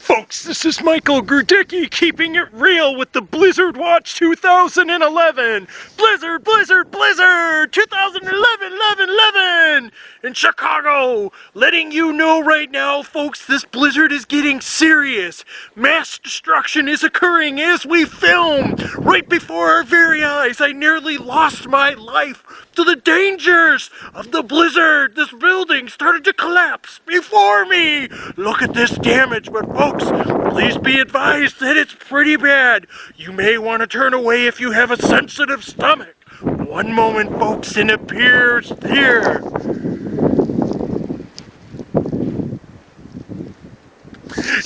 Folks, this is Michael Grudicki keeping it real with the Blizzard Watch 2011. Blizzard, Blizzard, Blizzard 2011, 11, 11 in Chicago. Letting you know right now, folks, this blizzard is getting serious. Mass destruction is occurring as we film. Right before our very eyes, I nearly lost my life to the dangers of the blizzard. This building started to collapse before me. Look at this damage, but folks, please be advised that it's pretty bad. You may want to turn away if you have a sensitive stomach. One moment, folks, and it appears here.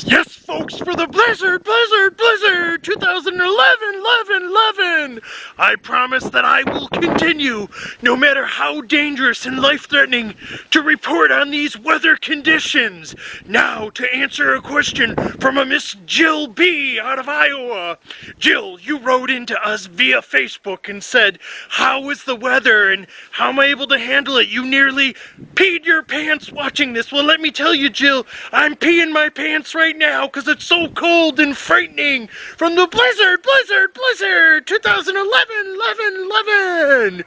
Yes, folks, for the Blizzard, Blizzard, Blizzard 2011, 11, 11. I promise that I will continue, no matter how dangerous and life-threatening, to report on these weather conditions. Now, to answer a question from a Miss Jill B. out of Iowa. Jill, you wrote into us via Facebook and said, how is the weather and how am I able to handle it? You nearly peed your pants watching this. Well, let me tell you, Jill, I'm peeing my pants right now because it's so cold and frightening from the Blizzard, Blizzard, Blizzard 2011, 11, 11.